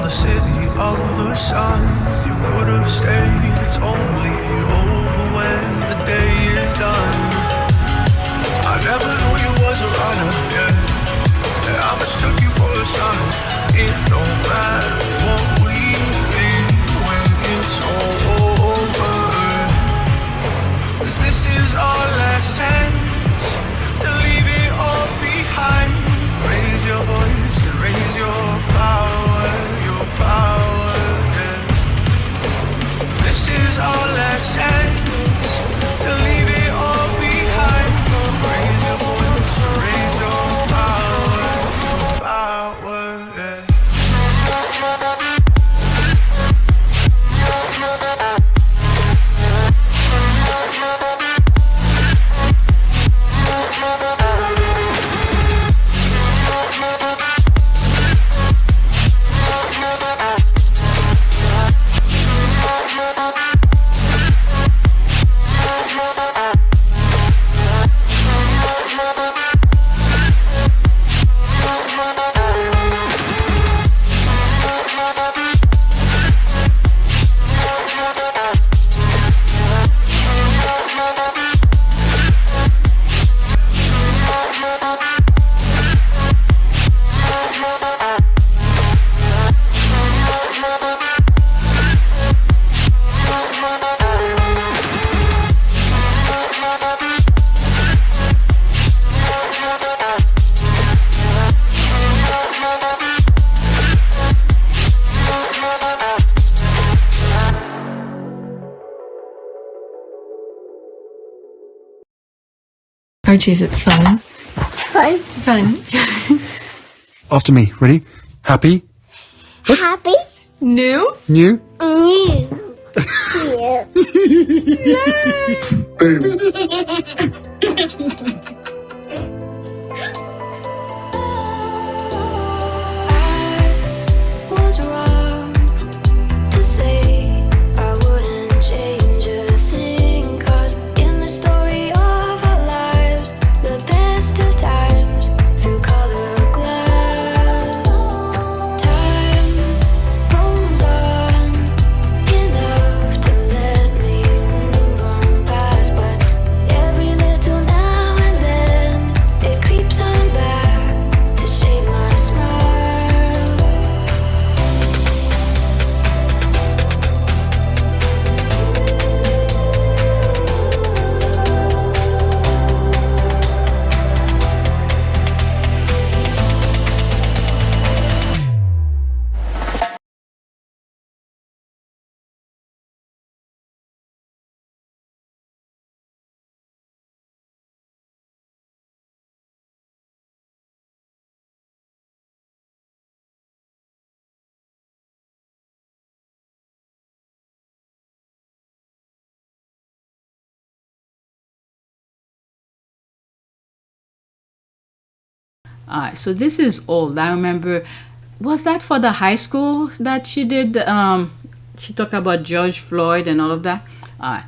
the city of the sun. You could have stayed, it's only over when the day is done. I never knew you was a runner, yeah. I mistook you for a son. It don't matter what we think when it's all over. 'Cause this is our last chance to leave it all behind. Raise your voice and raise your power, yeah. This is our last chance to leave it all behind. Raise your voice and raise your power, yeah. Archie, is it fun? Fun. Fun. After me. Ready? Happy? Happy. New? New? New. Boom. Was wrong to say I wouldn't change a thing, 'cause in the story of our lives, the best of times through color glass, time moves on enough to let me move on past, but every little now and then it creeps on back to shape my smile. Alright, so this is old. I remember, was that for the high school that she did? She talked about George Floyd and all of that. Alright,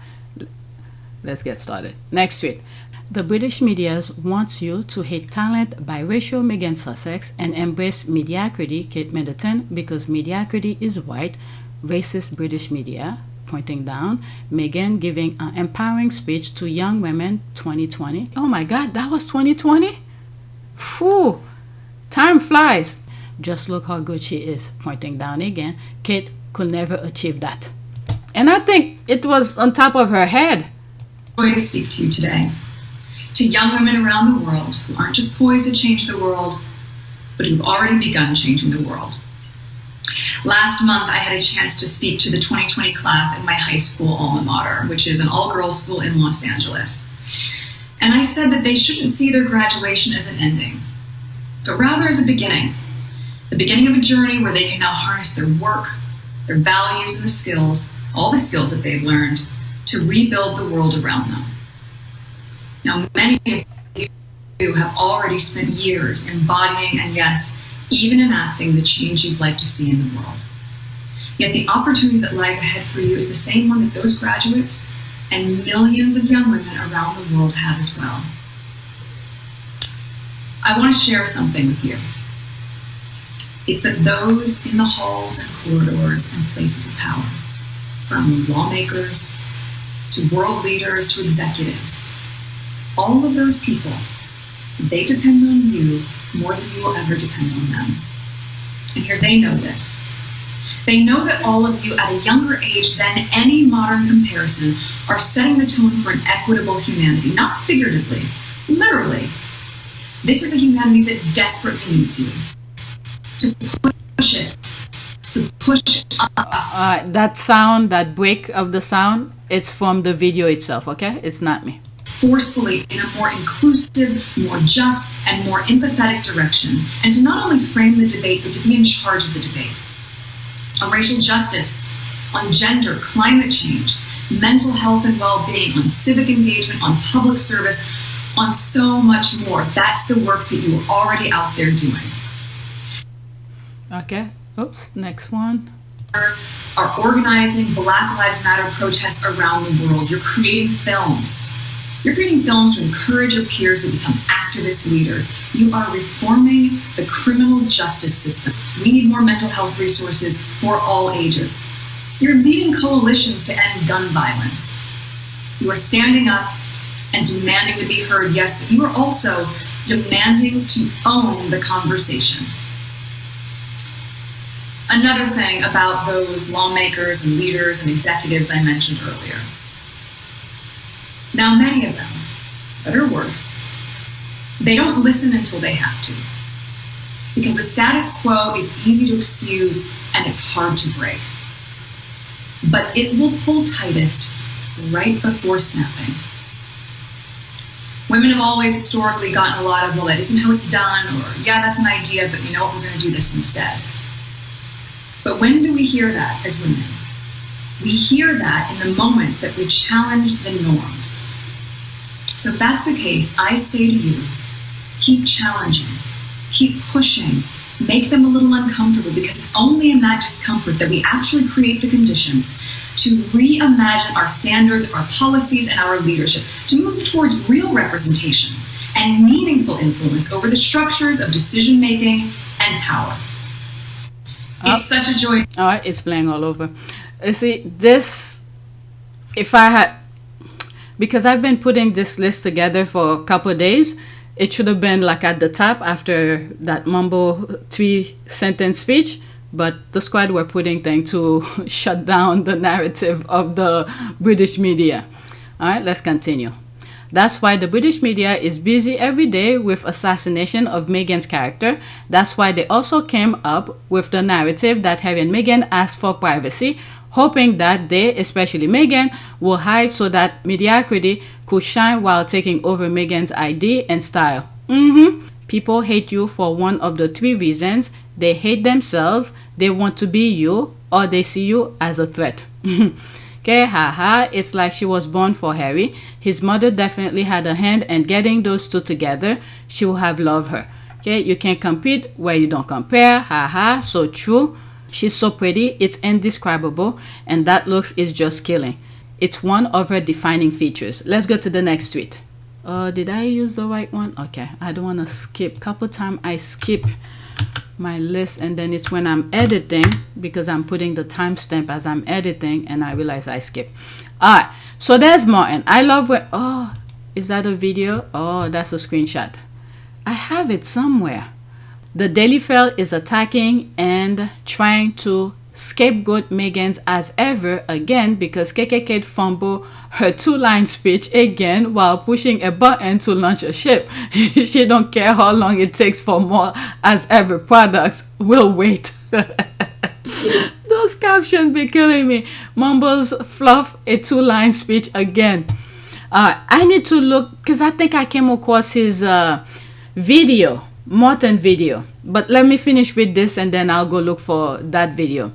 let's get started. Next tweet. The British media wants you to hate talent biracial Meghan Sussex and embrace mediocrity Kate Middleton because mediocrity is white, racist British media. Pointing down, Meghan giving an empowering speech to young women 2020. Oh my God, that was 2020? Phew, time flies. Just look how good she is. Pointing down again, Kate could never achieve that. And I think it was on top of her head. Joy to speak to you today. To young women around the world who aren't just poised to change the world, but who've already begun changing the world. Last month, I had a chance to speak to the 2020 class in my high school alma mater, which is an all-girls school in Los Angeles. And I said that they shouldn't see their graduation as an ending, but rather as a beginning. The beginning of a journey where they can now harness their work, their values, and the skills, all the skills that they've learned, to rebuild the world around them. Now, many of you have already spent years embodying and, yes, even enacting the change you'd like to see in the world. Yet the opportunity that lies ahead for you is the same one that those graduates and millions of young women around the world have as well. I want to share something with you. It's that those in the halls and corridors and places of power, from lawmakers to world leaders to executives, all of those people, they depend on you more than you will ever depend on them. And here they know this. They know that all of you at a younger age than any modern comparison are setting the tone for an equitable humanity, not figuratively, literally. This is a humanity that desperately needs you. To push it. To push us. That sound, that break of the sound, it's from the video itself, okay? It's not me. Forcefully in a more inclusive, more just, and more empathetic direction. And to not only frame the debate, but to be in charge of the debate. On racial justice, on gender, climate change, mental health and well-being, on civic engagement, on public service, on so much more. That's the work that you are already out there doing. Okay. Oops. Next one. Are organizing Black Lives Matter protests around the world. You're creating films. You're creating films to encourage your peers to become activist leaders. You are reforming the criminal justice system. We need more mental health resources for all ages. You're leading coalitions to end gun violence. You are standing up and demanding to be heard, yes, but you are also demanding to own the conversation. Another thing about those lawmakers and leaders and executives I mentioned earlier. Now, many of them, better or worse, they don't listen until they have to. Because the status quo is easy to excuse and it's hard to break. But it will pull tightest right before snapping. Women have always historically gotten a lot of, well, that isn't how it's done, or yeah, that's an idea, but you know what, we're going to do this instead. But when do we hear that as women? We hear that in the moments that we challenge the norms. So if that's the case, I say to you, keep challenging, keep pushing, make them a little uncomfortable, because it's only in that discomfort that we actually create the conditions to reimagine our standards, our policies, and our leadership, to move towards real representation and meaningful influence over the structures of decision-making and power. It's such a joy. All right, it's playing all over. You see, this, if I had, because I've been putting this list together for a couple of days, it should have been like at the top after that mumble 3-sentence speech, but the squad were putting things to shut down the narrative of the British media. All right, let's continue. That's why the British media is busy every day with assassination of Meghan's character. That's why they also came up with the narrative that Harry and Meghan asked for privacy, hoping that they, especially Meghan, will hide so that mediocrity could shine while taking over Meghan's ID and style. People hate you for one of the 3 reasons. They hate themselves, they want to be you, or they see you as a threat. Okay, haha, it's like she was born for Harry. His mother definitely had a hand in getting those two together. She would have loved her. Okay, you can't compete where you don't compare. Haha, so true. She's so pretty, it's indescribable, and that looks is just killing. It's one of her defining features. Let's go to the next tweet. Did I use the right one? Okay, I don't want to skip. Couple times I skip my list, and then it's when I'm editing, because I'm putting the timestamp as I'm editing, and I realize I skip. All right, so there's Martin. I love where, oh, is that a video? Oh, that's a screenshot. I have it somewhere. The Daily Fail is attacking and trying to scapegoat Meghan's as ever again, because KKK fumbled her 2-line speech again while pushing a button to launch a ship. She don't care how long it takes for more as ever products will wait. Those captions be killing me. Mumbles fluff a 2-line speech again. I need to look, because I think I came across his video, Martin video. But let me finish with this and then I'll go look for that video.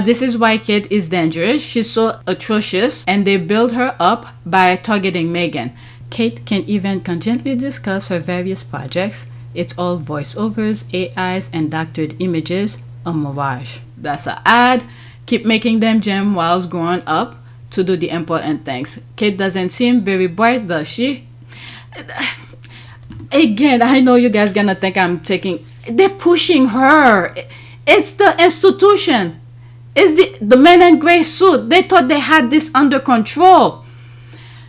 This is why Kate is dangerous. She's so atrocious, and they build her up by targeting Meghan. Kate can even conjointly discuss her various projects. It's all voiceovers, AIs, and doctored images. A mirage. That's an ad. Keep making them gem whilst growing up to do the important things. Kate doesn't seem very bright, does she? Again, I know you guys gonna think I'm taking they're pushing her. It's the institution. It's the men in gray suit. They thought they had this under control.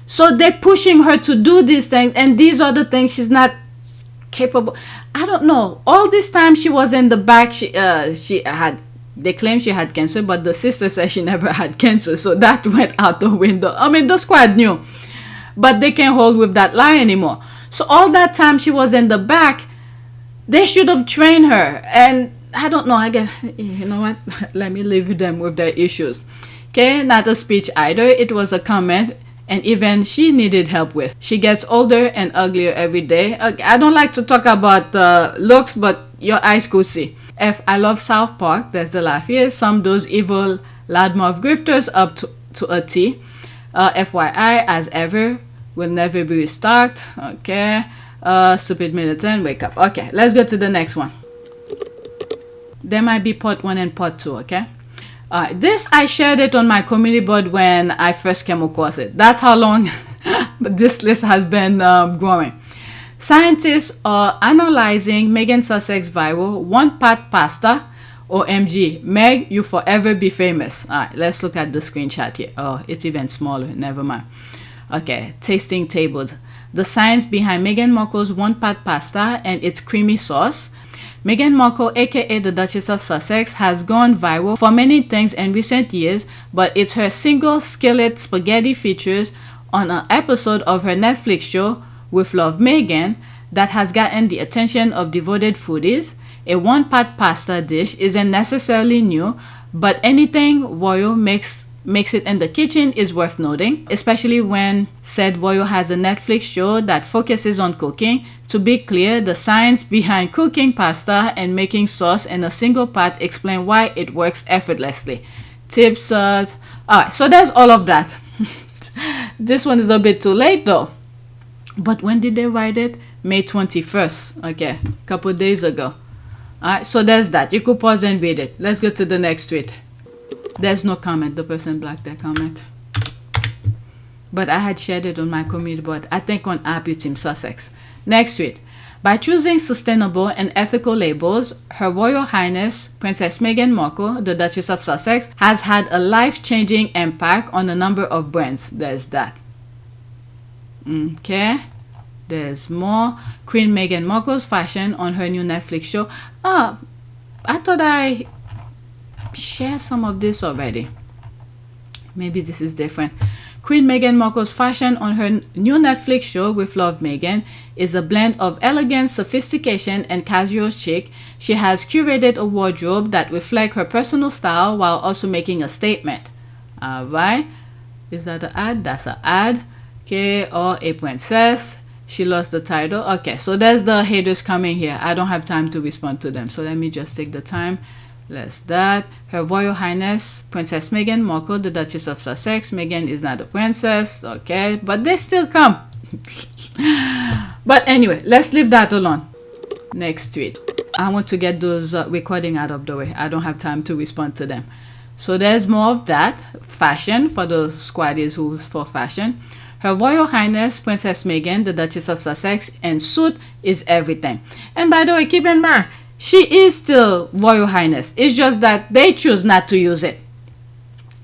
So they're pushing her to do these things, and these are the things she's not capable. I don't know. All this time she was in the back. She had. They claim she had cancer, but the sister said she never had cancer, so that went out the window. I mean, the squad knew, but they can't hold with that lie anymore. So all that time she was in the back, they should have trained her. And I don't know. I guess, you know what? Let me leave them with their issues. Okay, not a speech either. It was a comment. And even she needed help with. She gets older and uglier every day. I don't like to talk about looks, but your eyes could see. F, I love South Park. There's the laugh here. Some those evil loudmouth grifters up to a T. FYI, as ever, will never be restocked. Okay. Stupid militant, wake up. Okay, let's go to the next one. There might be part 1 and part 2, okay? This, I shared it on my community board when I first came across it. That's how long this list has been growing. Scientists are analyzing Meghan Sussex Viral One-pot pasta. O.M.G. Meg, you forever be famous. All right, let's look at the screenshot here. Oh, it's even smaller. Never mind. Okay, tasting tables. The science behind Meghan Markle's one-pot pasta and its creamy sauce. Meghan Markle, aka the Duchess of Sussex, has gone viral for many things in recent years, but it's her single skillet spaghetti features on an episode of her Netflix show With Love Meghan that has gotten the attention of devoted foodies. A one-pot pasta dish isn't necessarily new, but anything royal makes it in the kitchen is worth noting, especially when said royal has a Netflix show that focuses on cooking. To be clear, the science behind cooking pasta and making sauce in a single pot explain why it works effortlessly. Tips, alright, so there's all of that. This one is a bit too late though. But when did they write it? May 21st. Okay, a couple days ago. Alright, so there's that. You could pause and read it. Let's go to the next tweet. There's no comment. The person blocked their comment. But I had shared it on my community board. I think on Happy Team Sussex. Next tweet. By choosing sustainable and ethical labels, Her Royal Highness Princess Meghan Markle, the Duchess of Sussex, has had a life-changing impact on a number of brands. There's that. Okay. There's more. Queen Meghan Markle's fashion on her new Netflix show. I thought I shared some of this already. Maybe this is different. Queen Meghan Markle's fashion on her new Netflix show With Love Meghan is a blend of elegance, sophistication, and casual chic. She has curated a wardrobe that reflects her personal style while also making a statement. Alright. Is that an ad? That's an ad. Okay, or a princess. She lost the title. Okay, so there's the haters coming here. I don't have time to respond to them. So let me just take the time. Let's that. Her Royal Highness Princess Meghan Markle, the Duchess of Sussex. Meghan is not a princess. Okay, but they still come. But anyway, let's leave that alone. Next tweet. I want to get those recording out of the way. I don't have time to respond to them. So there's more of that. Fashion for the squaddies who's for fashion. Her Royal Highness Princess Meghan, the Duchess of Sussex, and suit is everything. And by the way, keep in mind, she is still Royal Highness. It's just that they choose not to use it.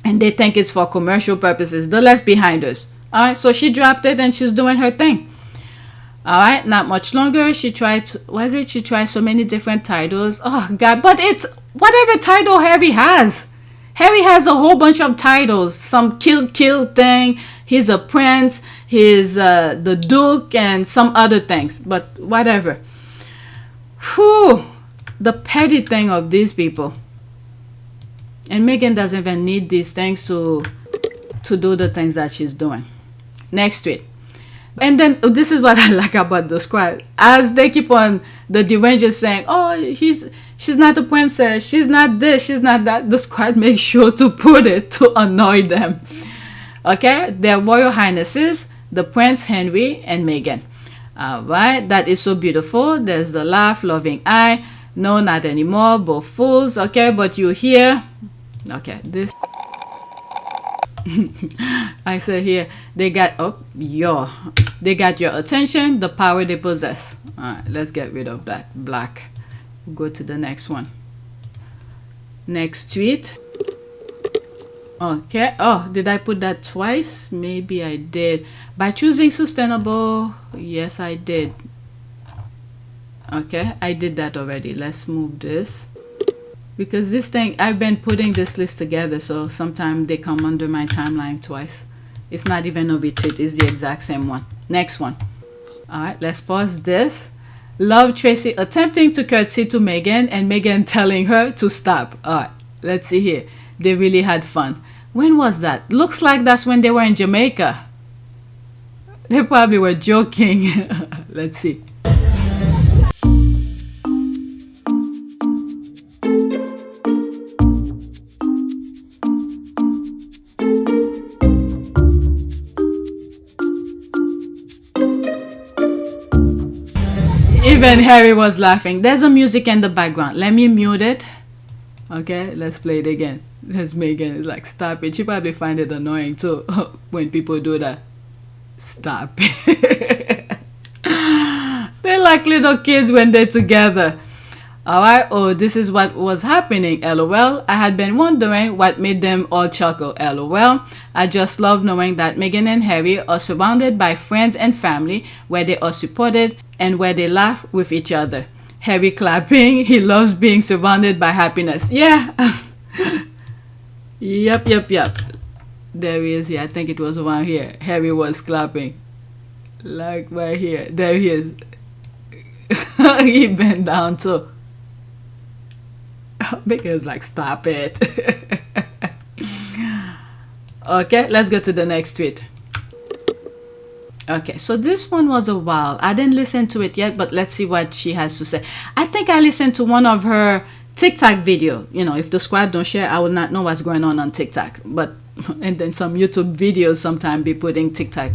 And they think it's for commercial purposes. The left behinders. Alright, so she dropped it and she's doing her thing. Alright, not much longer. She tried, she tried so many different titles. Oh God, but it's whatever title Harry has. Harry has a whole bunch of titles. Some kill thing. He's a prince. He's the duke and some other things. But whatever. Whew. The petty thing of these people. And Meghan doesn't even need these things to do the things that she's doing. Next tweet. And then this is what I like about the squad. As they keep on, the derangers saying, oh, she's not a princess, she's not this, she's not that. The squad makes sure to put it to annoy them. Okay, their Royal Highnesses, the Prince Henry and Meghan. Alright, that is so beautiful. There's the laugh, loving eye. No, not anymore. Both fools. Okay, but you hear. Okay, this. I said here, they got they got your attention, the power they possess. Alright, let's get rid of that black Go to the next one. Next tweet. Okay. Oh, did I put that twice? Maybe I did. By choosing sustainable, yes, I did. Okay, I did that already. Let's move this. Because this thing, I've been putting this list together, so sometimes they come under my timeline twice. It's not even a retweet, it's the exact same one. Next one. Alright, let's pause this. Love Tracy attempting to curtsy to Meghan and Meghan telling her to stop. Alright, let's see here. They really had fun. When was that? Looks like that's when they were in Jamaica. They probably were joking. Let's see. Even Harry was laughing. There's a music in the background. Let me mute it. Okay, let's play it again. There's Meghan. It's like, stop it. She probably find it annoying too when people do that. Stop it. They're like little kids when they're together. Alright, oh, this is what was happening, lol. I had been wondering what made them all chuckle, lol. I just love knowing that Meghan and Harry are surrounded by friends and family where they are supported and where they laugh with each other. Harry clapping, he loves being surrounded by happiness. Yeah. Yep. There he is here. I think it was around here. Harry was clapping. Like right here. There he is. He bent down too. Because like, stop it. Okay, let's go to the next tweet. Okay, so this one was a while. I didn't listen to it yet, but let's see what she has to say. I think I listened to one of her TikTok video. You know, if the squad don't share, I will not know what's going on TikTok. But and then some YouTube videos sometimes be putting TikTok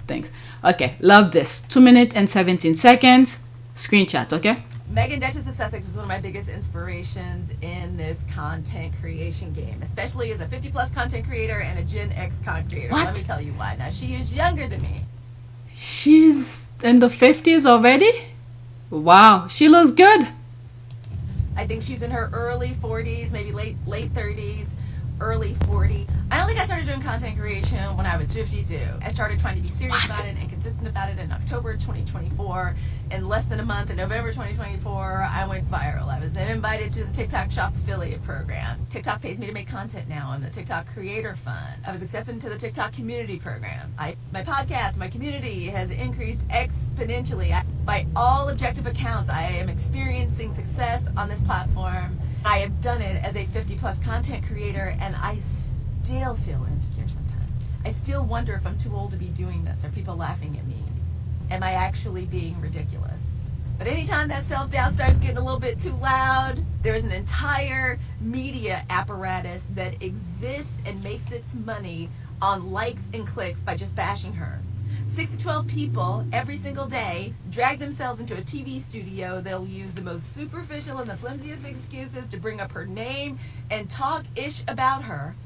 things. Okay, love this. 2 minutes and 17 seconds. Screenshot, okay? Meghan, Duchess of Sussex, is one of my biggest inspirations in this content creation game, especially as a 50-plus content creator and a Gen X content creator. What? Let me tell you why. Now, she is younger than me. She's in the 50s already? Wow, she looks good. I think she's in her early 40s, maybe late 30s, early 40s. I only got started doing content creation when I was 52. I started trying to be serious about it and consistent about it in October 2024. In less than a month, in November 2024, I went viral. I was then invited to the TikTok Shop affiliate program. TikTok pays me to make content now. I'm the TikTok Creator Fund. I was accepted into the TikTok Community Program. My podcast, my community has increased exponentially. By all objective accounts, I am experiencing success on this platform. I have done it as a 50-plus content creator, and I still feel insecure sometimes. I still wonder if I'm too old to be doing this. Are people laughing at me? Am I actually being ridiculous? But anytime that self-doubt starts getting a little bit too loud, there's an entire media apparatus that exists and makes its money on likes and clicks by just bashing her. 6 to 12 people every single day drag themselves into a TV studio. They'll use the most superficial and the flimsiest of excuses to bring up her name and talk ish about her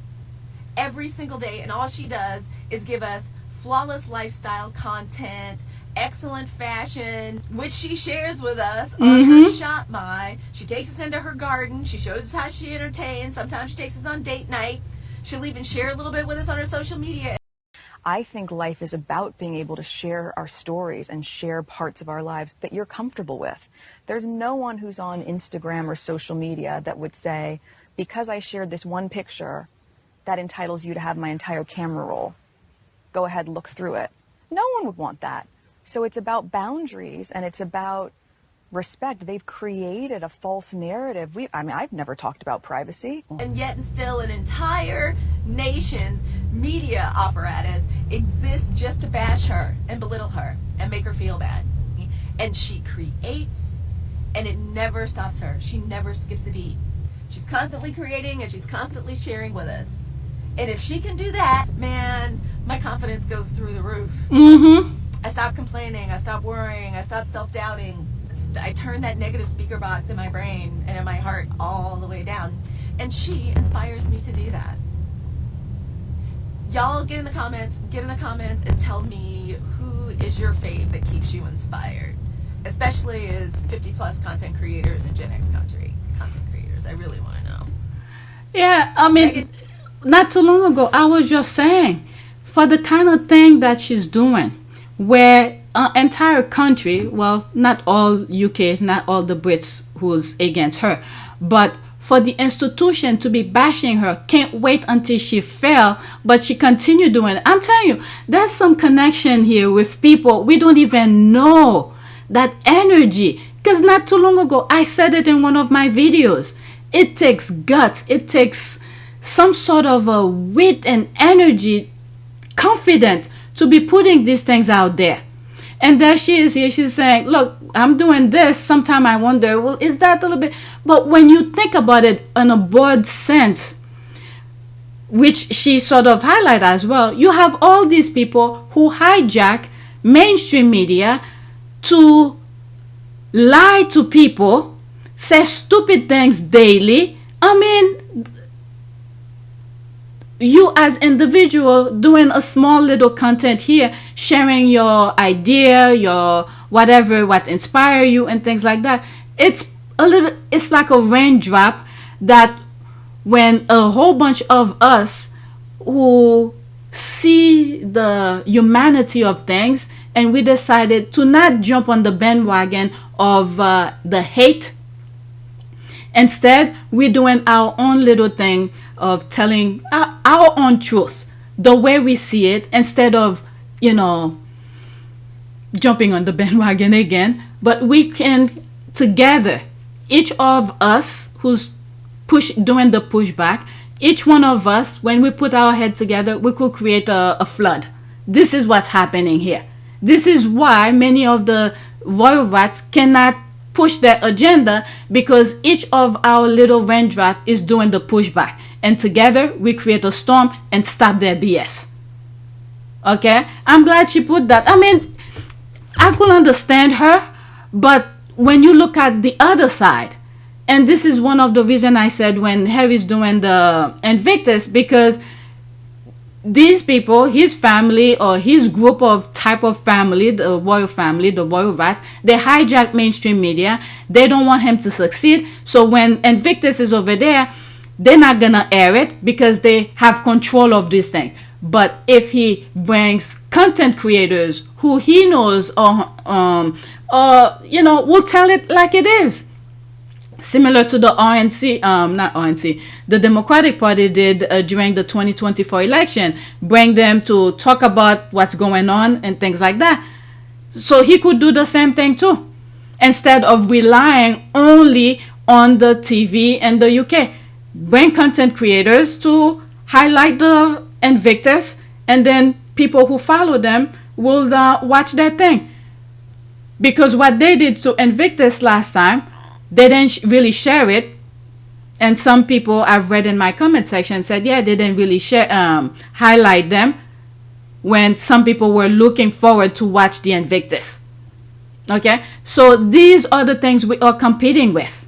every single day. And all she does is give us flawless lifestyle content, excellent fashion, which she shares with us on her Shop My. She takes us into her garden. She shows us how she entertains. Sometimes she takes us on date night. She'll even share a little bit with us on her social media. I think life is about being able to share our stories and share parts of our lives that you're comfortable with. There's no one who's on Instagram or social media that would say, because I shared this one picture, that entitles you to have my entire camera roll. Go ahead, look through it. No one would want that. So it's about boundaries and it's about respect. They've created a false narrative. I've never talked about privacy. And yet and still an entire nation's media apparatus exists just to bash her and belittle her and make her feel bad. And she creates, and it never stops her. She never skips a beat. She's constantly creating and she's constantly sharing with us. And if she can do that, man, my confidence goes through the roof. I stop complaining, I stop worrying, I stop self-doubting. I turn that negative speaker box in my brain and in my heart all the way down. And she inspires me to do that. Y'all get in the comments and tell me who is your fave that keeps you inspired. especially as 50+ content creators and Gen X content creators. I really want to know. Yeah, I mean, not too long ago, I was just saying, for the kind of thing that she's doing, where an entire country, well, not all UK, not all the Brits who's against her, but for the institution to be bashing her, can't wait until she fell, but she continued doing it. I'm telling you, there's some connection here with people we don't even know. That energy, because not too long ago, I said it in one of my videos. It takes guts. It takes some sort of a wit and energy, confident to be putting these things out there. And there she is here. She's saying, look, I'm doing this. Sometimes I wonder, well, is that a little bit? But when you think about it in a broad sense, which she sort of highlighted as well, you have all these people who hijack mainstream media to lie to people, say stupid things daily. I mean, you as individual doing a small little content here, sharing your idea, your whatever, what inspire you and things like that. It's like a raindrop that when a whole bunch of us who see the humanity of things, and we decided to not jump on the bandwagon of the hate. Instead, we're doing our own little thing of telling our own truth, the way we see it, instead of, jumping on the bandwagon again. But we can together, each of us who's doing the pushback, each one of us, when we put our head together, we could create a flood. This is what's happening here. This is why many of the royal rats cannot push their agenda, because each of our little raindrop is doing the pushback. And together we create a storm and stop their BS. Okay? I'm glad she put that. I mean, I could understand her, but when you look at the other side, and this is one of the reasons I said when Harry's doing the Invictus, because these people, his family or his group of type of family, the royal rat, they hijack mainstream media. They don't want him to succeed. So when Invictus is over there, they're not gonna air it because they have control of these things. But if he brings content creators who he knows will tell it like it is. Similar to the the Democratic Party did during the 2024 election, bring them to talk about what's going on and things like that. So he could do the same thing too, instead of relying only on the TV and the UK. Bring content creators to highlight the Invictus, and then people who follow them will watch that thing. Because what they did to Invictus last time, they didn't really share it. And some people I've read in my comment section said, yeah, they didn't really highlight them when some people were looking forward to watch the Invictus. Okay? So these are the things we are competing with.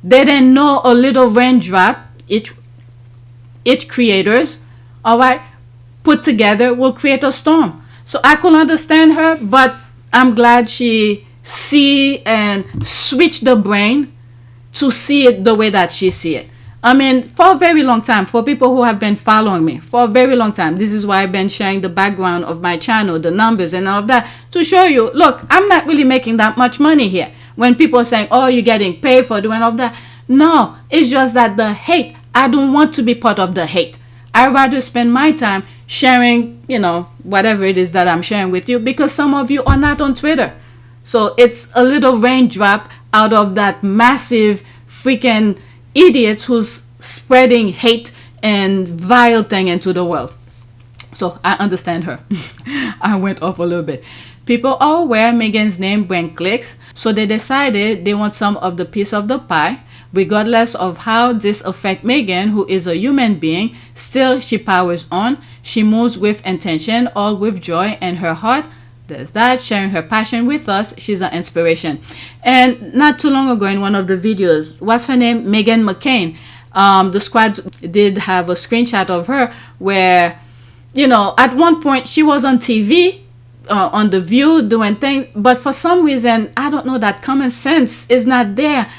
They didn't know a little raindrop, each creators, all right, put together will create a storm. So I could understand her, but I'm glad she see and switch the brain to see it the way that she see it. I mean, for a very long time, for people who have been following me for a very long time, this is why I've been sharing the background of my channel, the numbers and all of that, to show you, look, I'm not really making that much money here. When people are saying, oh, you're getting paid for doing all of that. No, it's just that the hate, I don't want to be part of the hate. I'd rather spend my time sharing, whatever it is that I'm sharing with you, because some of you are not on Twitter. So it's a little raindrop out of that massive freaking idiots who's spreading hate and vile thing into the world. So I understand her. I went off a little bit. People are aware Meghan's name brings clicks, so they decided they want some of the piece of the pie. Regardless of how this affects Meghan, who is a human being, still she powers on. She moves with intention, all with joy in her heart. There's that, sharing her passion with us. She's an inspiration. And not too long ago in one of the videos, what's her name? Meghan McCain. The squad did have a screenshot of her where, at one point she was on TV on The View doing things, but for some reason, I don't know, that common sense is not there.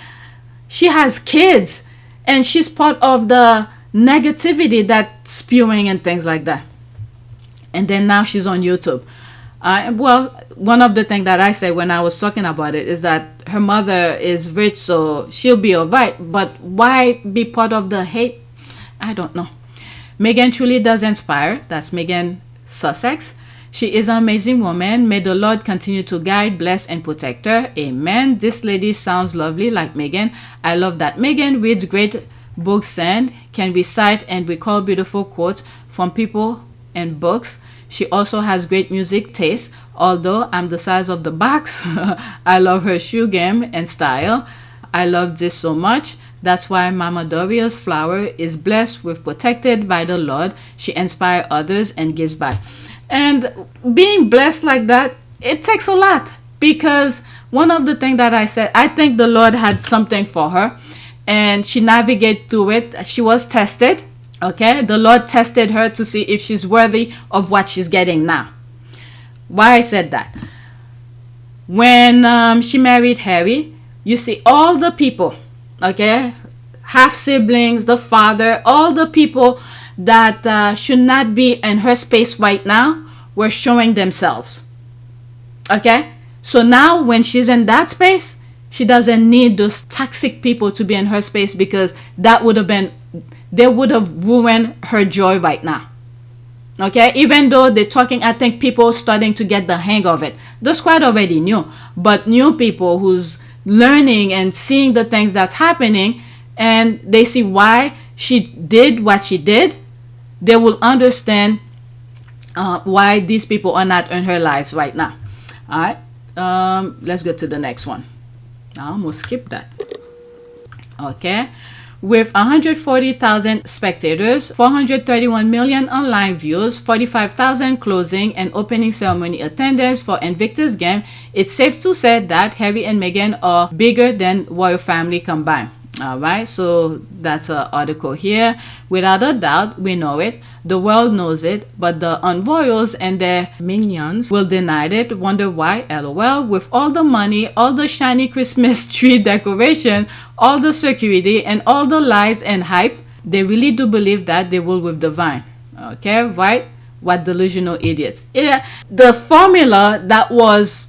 She has kids, and she's part of the negativity that's spewing and things like that. And then now she's on YouTube. Well, one of the things that I said when I was talking about it is that her mother is rich, so she'll be all right. But why be part of the hate? I don't know. Meghan truly does inspire. That's Meghan Sussex. She is an amazing woman. May the Lord continue to guide, bless, and protect her. Amen. This lady sounds lovely like Meghan. I love that Meghan reads great books and can recite and recall beautiful quotes from people and books. She also has great music taste. Although I'm the size of the box, I love her shoe game and style. I love this so much. That's why Mama Doria's flower is blessed with protected by the Lord. She inspires others and gives back. And being blessed like that, it takes a lot. Because one of the things that I said, I think the Lord had something for her. And she navigated through it. She was tested. Okay, the Lord tested her to see if she's worthy of what she's getting now. Why I said that? When she married Harry, you see all the people, okay, half siblings, the father, all the people that should not be in her space right now were showing themselves. Okay, so now when she's in that space, she doesn't need those toxic people to be in her space, because that would have been, they would have ruined her joy right now. Okay, even though they're talking, I think people starting to get the hang of it. The squad already knew, but new people who's learning and seeing the things that's happening, and they see why she did what she did, they will understand why these people are not in her lives right now. All right, let's go to the next one. I almost skipped that. Okay. With 140,000 spectators, 431 million online views, 45,000 closing and opening ceremony attendance for Invictus Game, it's safe to say that Harry and Meghan are bigger than royal family combined. All right, so that's an article here. Without a doubt, we know it. The world knows it, but the unroyals and their minions will deny it. Wonder why? LOL. With all the money, all the shiny Christmas tree decoration, all the security, and all the lies and hype, they really do believe that they will with the vine. Okay, right? What delusional idiots. Yeah, the formula that was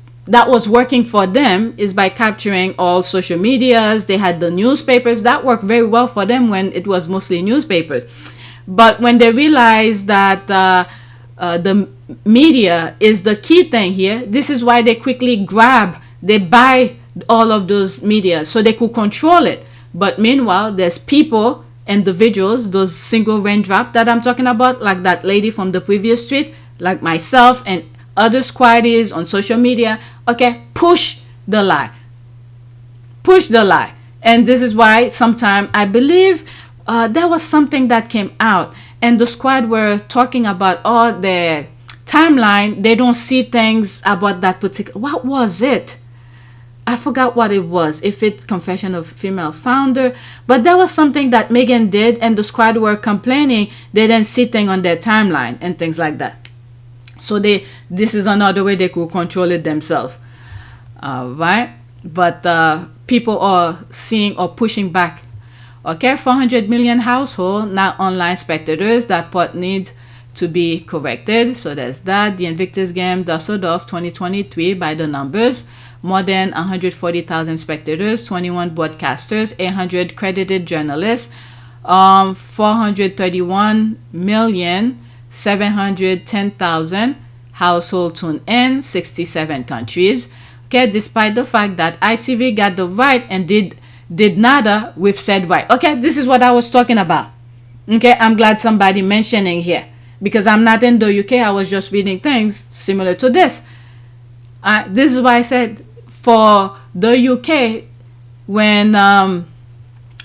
working for them is by capturing all social medias. They had the newspapers that worked very well for them when it was mostly newspapers. But when they realized that the media is the key thing here, this is why they quickly they buy all of those media so they could control it. But meanwhile, there's people, individuals, those single raindrop that I'm talking about, like that lady from the previous tweet, like myself and other squaddies on social media. Okay, push the lie. Push the lie. And this is why sometimes I believe there was something that came out and the squad were talking about all their timeline. They don't see things about that particular. What was it? I forgot what it was. If it's Confession of Female Founder. But there was something that Meghan did and the squad were complaining they didn't see things on their timeline and things like that. So this is another way they could control it themselves. Right? But people are seeing or pushing back. Okay, 400 million household, not online spectators. That part needs to be corrected. So there's that. The Invictus Game, Dusseldorf 2023 by the numbers. More than 140,000 spectators, 21 broadcasters, 800 credited journalists, 431,710,000 household tune in, 67 countries. Okay, despite the fact that ITV got the right and did nada with said right. Okay, this is what I was talking about. Okay, I'm glad somebody mentioning here, because I'm not in the UK. I was just reading things similar to this. This is why I said for the UK, when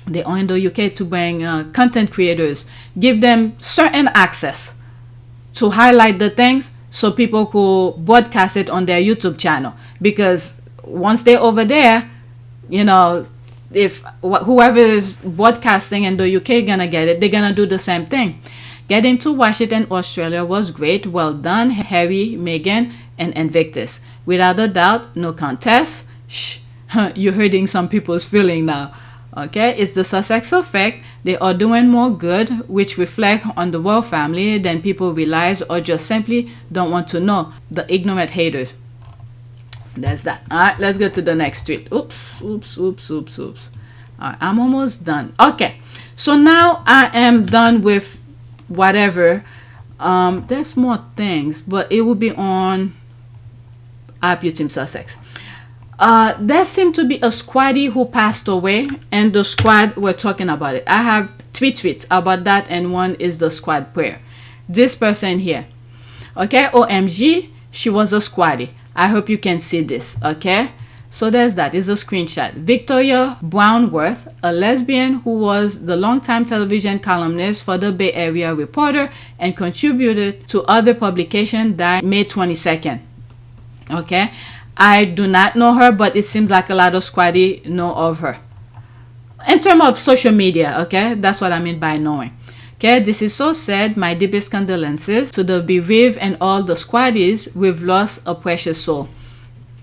they are in the UK to bring content creators, give them certain access to highlight the things so people could broadcast it on their YouTube channel. Because once they're over there, you know, if whoever is broadcasting in the UK gonna get it, they're gonna do the same thing. Getting to watch it in Australia was great. Well done, Harry, Meghan. and Invictus. Without a doubt, no contest. Shh, you're hurting some people's feeling now. Okay, it's the Sussex effect. They are doing more good, which reflect on the royal family than people realize or just simply don't want to know. The ignorant haters. That's that. All right, let's go to the next tweet. Oops. All right, I'm almost done. Okay, so now I am done with whatever. There's more things, but it will be on Happy Team Sussex. There seemed to be a Squaddie who passed away, and the squad were talking about it. I have 3 tweets about that, and one is the squad prayer. This person here, okay, O.M.G, she was a Squaddie. I hope you can see this, okay? So there's that. It's a screenshot. Victoria Brownworth, a lesbian who was the longtime television columnist for the Bay Area Reporter and contributed to other publications, died May 22nd. Okay? I do not know her, but it seems like a lot of Squaddie know of her. In terms of social media, okay? That's what I mean by knowing. Okay, this is so sad. My deepest condolences to the bereaved and all the Squaddies. We've lost a precious soul.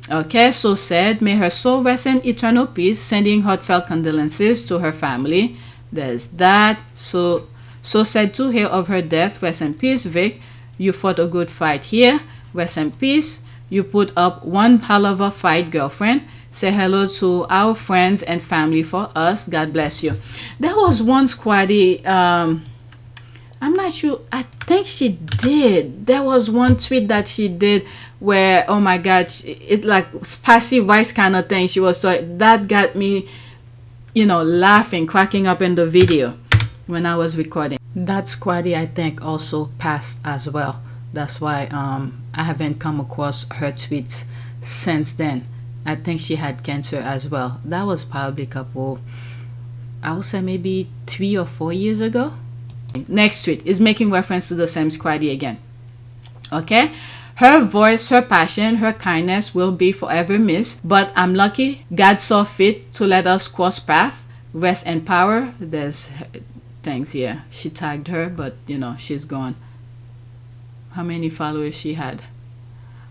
Okay, so sad. May her soul rest in eternal peace. Sending heartfelt condolences to her family. There's that. So sad to hear of her death. Rest in peace, Vic. You fought a good fight here. Rest in peace. You put up one hell of a fight, girlfriend. Say hello to our friends and family for us. God bless you. There was one Squaddie. I'm not sure. I think she did. There was one tweet that she did where, oh my God, it like spicy rice kind of thing. She was so that got me, laughing, cracking up in the video when I was recording. That Squaddie, I think, also passed as well. That's why I haven't come across her tweets since then. I think she had cancer as well. That was probably a couple, I would say maybe 3 or 4 years ago. Next tweet is making reference to the same Squaddie again. Okay, her voice, her passion, her kindness will be forever missed, but I'm lucky God saw fit to let us cross paths. Rest and power. There's things here. She tagged her, but she's gone. How many followers she had?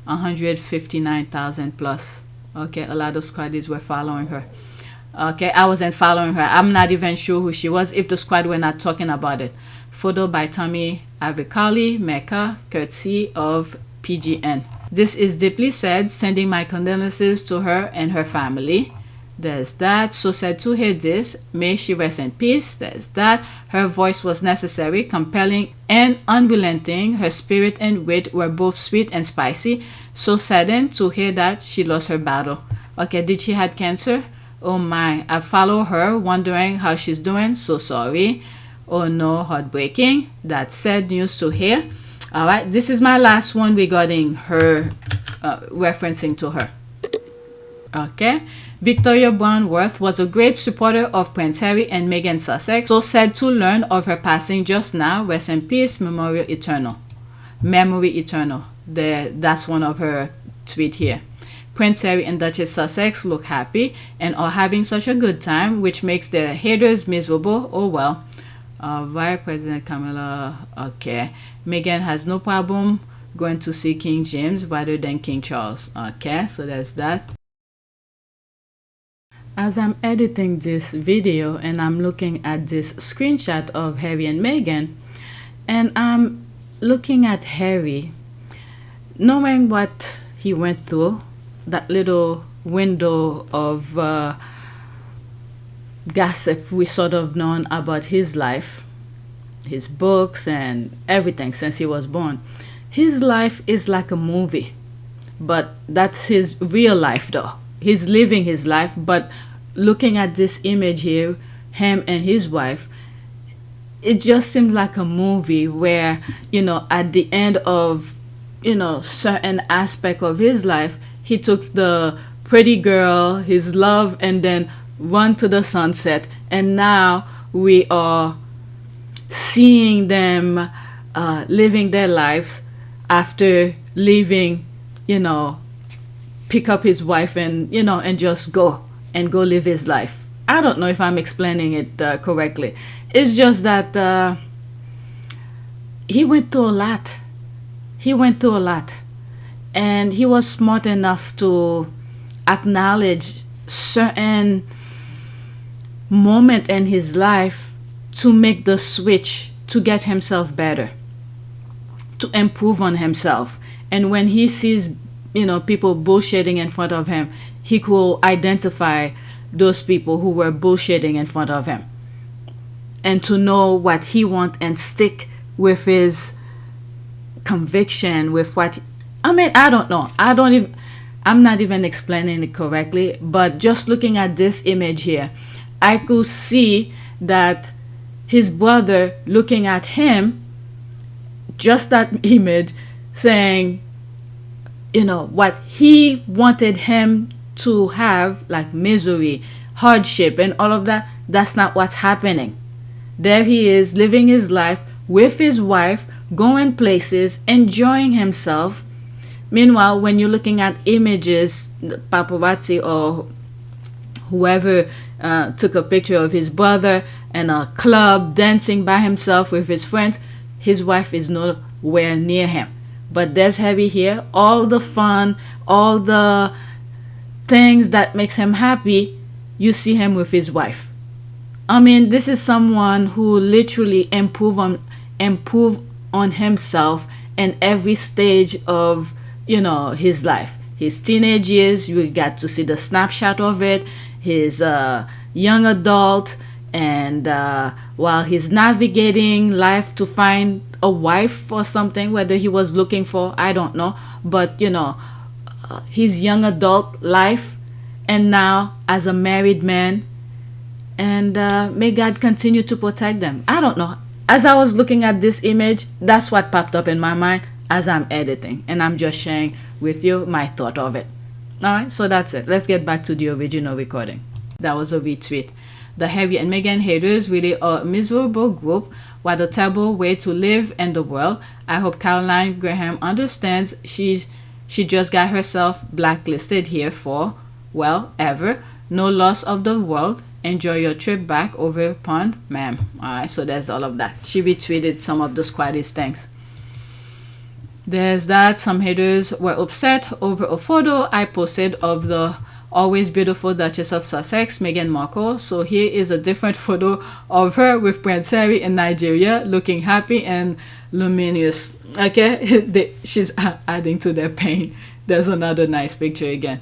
159,000 plus. Okay, a lot of Squaddies were following her. Okay, I wasn't following her. I'm not even sure who she was if the squad were not talking about it. Photo by Tommy Avicali, Mecca, courtesy of PGN. This is deeply sad. Sending my condolences to her and her family. There's that. So sad to hear this. May she rest in peace. There's that. Her voice was necessary, compelling, and unrelenting. Her spirit and wit were both sweet and spicy. So saddened to hear that she lost her battle. Okay, did she had cancer? Oh my, I follow her, wondering how she's doing. So sorry. Oh no, heartbreaking. That's sad news to hear. All right, this is my last one regarding her, referencing to her. Okay, Victoria Brownworth was a great supporter of Prince Harry and Meghan Sussex. So sad to learn of her passing just now. Rest in peace, memory eternal. Memory eternal. That's one of her tweet here. Prince Harry and Duchess Sussex look happy and are having such a good time, which makes their haters miserable. Oh well. Vice President Camilla. Okay. Meghan has no problem going to see King James rather than King Charles. Okay, so there's that. As I'm editing this video and I'm looking at this screenshot of Harry and Meghan, and I'm looking at Harry, knowing what he went through, that little window of gossip we sort of known about his life, his books and everything since he was born. His life is like a movie, but that's his real life though. He's living his life, but looking at this image here, him and his wife, it just seems like a movie where, at the end of, certain aspect of his life, he took the pretty girl, his love, and then run to the sunset. And now we are seeing them living their lives after leaving, pick up his wife and, and just go live his life. I don't know if I'm explaining it correctly. It's just that he went through a lot. and he was smart enough to acknowledge certain moment in his life to make the switch to get himself better, to improve on himself. And when he sees, you know, people bullshitting in front of him, he could identify those people who were bullshitting in front of him, and to know what he wants and stick with his conviction, with what I don't know. I'm not even explaining it correctly, but just looking at this image here, I could see that his brother looking at him, just that image, saying, you know, what he wanted him to have, like misery, hardship, and all of that, that's not what's happening. There he is living his life with his wife, going places, enjoying himself. Meanwhile, when you're looking at images, paparazzi or whoever took a picture of his brother in a club dancing by himself with his friends, his wife is nowhere near him. But there's Harry here, all the fun, all the things that makes him happy, you see him with his wife. I mean, this is someone who literally improve on himself in every stage of, you know, his life. His teenage years, you got to see the snapshot of it. His young adult, and while he's navigating life to find a wife or something, whether he was looking for, I don't know, but you know, his young adult life, and now as a married man, and may God continue to protect them. I don't know. As I was looking at this image, that's what popped up in my mind as I'm editing, and I'm just sharing with you my thought of it. Alright, so that's it. Let's get back to the original recording. That was a retweet. The Harry and Meghan haters really are a miserable group. What a terrible way to live in the world. I hope Caroline Graham understands she just got herself blacklisted here for, well, ever. No loss of the world. Enjoy your trip back over pond, ma'am. Alright, so there's all of that. She retweeted some of the Squaddie's things. There's that. Some haters were upset over a photo I posted of the always beautiful Duchess of Sussex, Meghan Markle. So here is a different photo of her with Prince Harry in Nigeria, looking happy and luminous. Okay, she's adding to their pain. There's another nice picture again.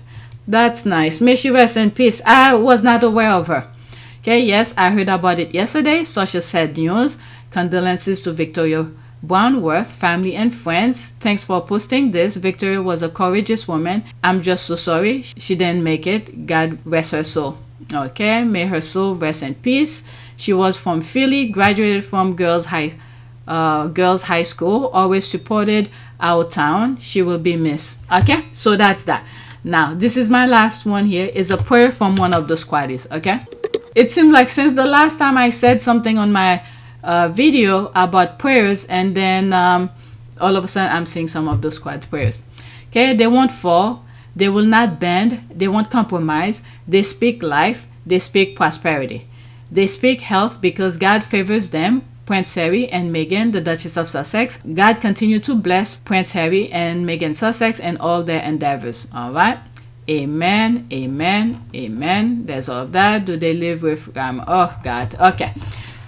That's nice. May she rest in peace. I was not aware of her. Okay, yes, I heard about it yesterday. Such a sad news. Condolences to Victoria Brownworth, family and friends. Thanks for posting this. Victoria was a courageous woman. I'm just so sorry she didn't make it. God rest her soul. Okay, may her soul rest in peace. She was from Philly, graduated from girls high school, always supported our town. She will be missed. Okay, so that's that. Now, this is my last one here, is a prayer from one of the Squaddies. Okay, it seemed like since the last time I said something on my video about prayers, and then all of a sudden I'm seeing some of the Squad's prayers. Okay, they won't fall, they will not bend, they won't compromise. They speak life, they speak prosperity, they speak health because God favors them. Prince Harry and Meghan, the Duchess of Sussex. God continue to bless Prince Harry and Meghan Sussex and all their endeavors. All right, amen, amen, amen. There's all of that. Do they live with oh God. Okay,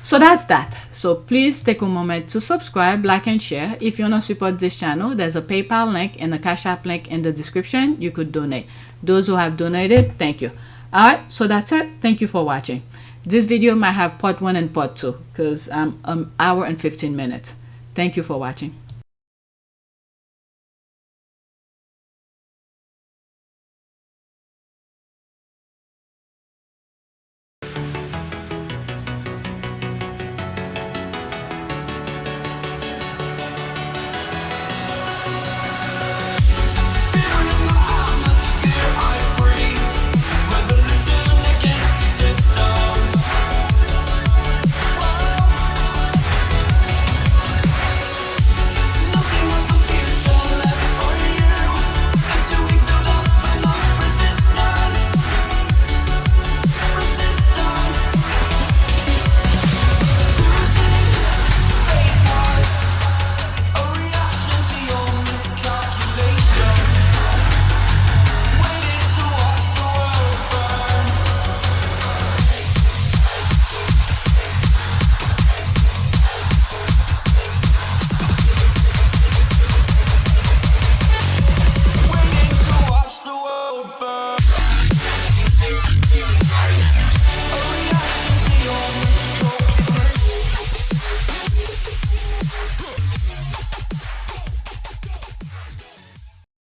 so that's that. So please take a moment to subscribe, like, and share. If you want to support this channel, there's a PayPal link and a Cash App link in the description. You could donate. Those who have donated, thank you. All right, so that's it. Thank you for watching. This video might have part 1 and part 2 because I'm an hour and 15 minutes. Thank you for watching.